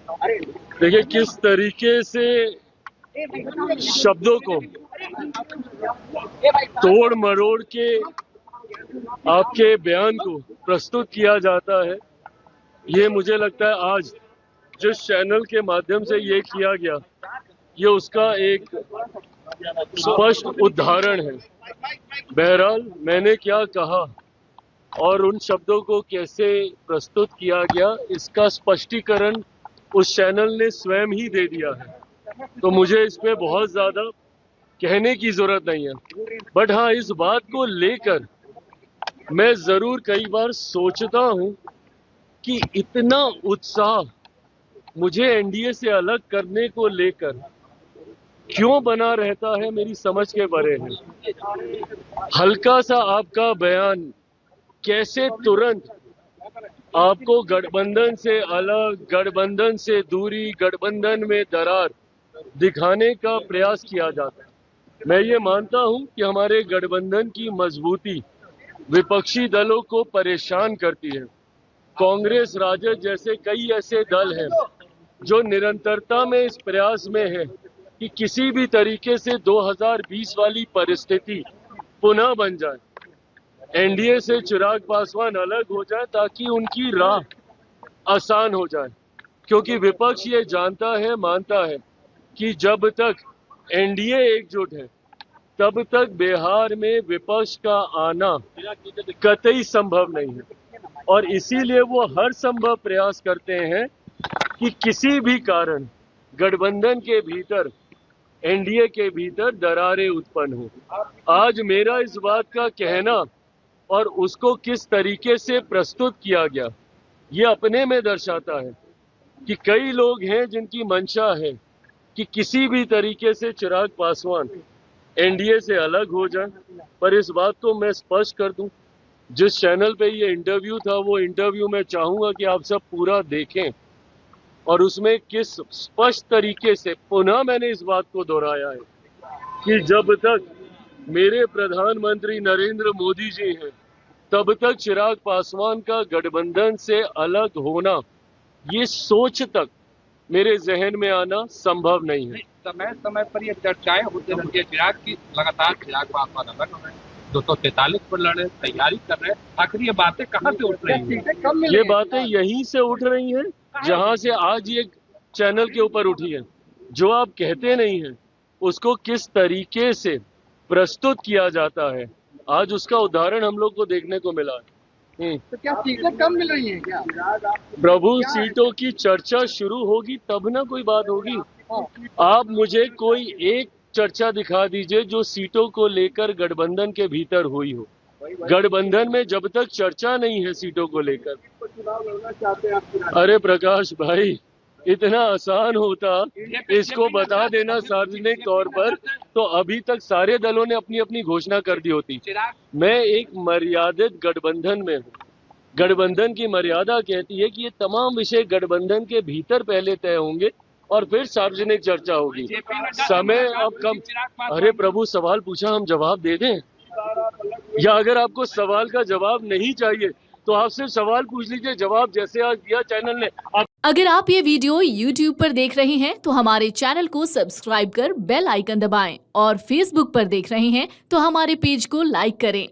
देखिए किस तरीके से शब्दों को तोड़ मरोड़ के आपके बयान को प्रस्तुत किया जाता है, ये मुझे लगता है आज जिस चैनल के माध्यम से ये किया गया, ये उसका एक स्पष्ट उदाहरण है। बहरहाल मैंने क्या कहा और उन शब्दों को कैसे प्रस्तुत किया गया, इसका स्पष्टीकरण उस चैनल ने स्वयं ही दे दिया है, तो मुझे इस पे बहुत ज्यादा कहने की जरूरत नहीं है। बट हाँ, इस बात को लेकर मैं जरूर कई बार सोचता हूं कि इतना उत्साह मुझे एनडीए से अलग करने को लेकर क्यों बना रहता है, मेरी समझ के परे है। हल्का सा आपका बयान कैसे तुरंत आपको गठबंधन से अलग, गठबंधन से दूरी, गठबंधन में दरार दिखाने का प्रयास किया जाता है। मैं ये मानता हूं कि हमारे गठबंधन की मजबूती विपक्षी दलों को परेशान करती है। कांग्रेस, राजद जैसे कई ऐसे दल हैं जो निरंतरता में इस प्रयास में है कि किसी भी तरीके से 2020 वाली परिस्थिति पुनः बन जाए, एनडीए से चिराग पासवान अलग हो जाए ताकि उनकी राह आसान हो जाए। क्योंकि विपक्ष ये जानता है, मानता है कि जब तक एनडीए एकजुट है तब तक बिहार में विपक्ष का आना कतई संभव नहीं है, और इसीलिए वो हर संभव प्रयास करते हैं कि किसी भी कारण गठबंधन के भीतर, एनडीए के भीतर दरारें उत्पन्न हो। आज मेरा इस बात का कहना और उसको किस तरीके से प्रस्तुत किया गया, ये अपने में दर्शाता है कि कई लोग हैं जिनकी मंशा है कि किसी भी तरीके से चिराग पासवान एनडीए से अलग हो जाए। पर इस बात को मैं स्पष्ट कर दूं, जिस चैनल पे ये इंटरव्यू था, वो इंटरव्यू मैं चाहूंगा कि आप सब पूरा देखें, और उसमें किस स्पष्ट तरीके से पुनः मैंने इस बात को दोहराया है कि जब तक मेरे प्रधानमंत्री नरेंद्र मोदी जी हैं, तब तक चिराग पासवान का गठबंधन से अलग होना, ये सोच तक मेरे जहन में आना संभव नहीं है। समय समय पर ये चर्चाएं होती रहती है चिराग की, लगातार चिराग पासवान अलग हो रहे हैं, 243 पर लड़ रहे, तैयारी कर रहे हैं, आखिर ये बातें कहाँ से उठ रही हैं? ये बातें यहीं से उठ रही हैं जहां से आज ये चैनल के ऊपर उठी है। जो आप कहते नहीं हैं उसको किस तरीके से प्रस्तुत किया जाता है, आज उसका उदाहरण हम लोग को देखने को मिला है। तो क्या सीटें कम मिल रही हैं क्या? प्रभु, सीटों की चर्चा शुरू होगी तब ना कोई बात होगी। आप मुझे कोई एक चर्चा दिखा दीजिए जो सीटों को लेकर गठबंधन के भीतर हुई हो। गठबंधन में जब तक चर्चा नहीं है सीटों को लेकर, अरे प्रकाश भाई, इतना आसान होता इसको बता देना सार्वजनिक तौर पर, तो अभी तक सारे दलों ने अपनी अपनी घोषणा कर दी होती। मैं एक मर्यादित गठबंधन में हूँ। गठबंधन की मर्यादा कहती है कि ये तमाम विषय गठबंधन के भीतर पहले तय होंगे और फिर सार्वजनिक चर्चा होगी। समय अब कम। अरे प्रभु, सवाल पूछा, हम जवाब दे दें, या अगर आपको सवाल का जवाब नहीं चाहिए तो आप सिर्फ सवाल पूछ लीजिए, जवाब जैसे आज दिया चैनल ने। अगर आप ये वीडियो YouTube पर देख रहे हैं तो हमारे चैनल को सब्सक्राइब कर बेल आइकन दबाएं, और Facebook पर देख रहे हैं तो हमारे पेज को लाइक करें।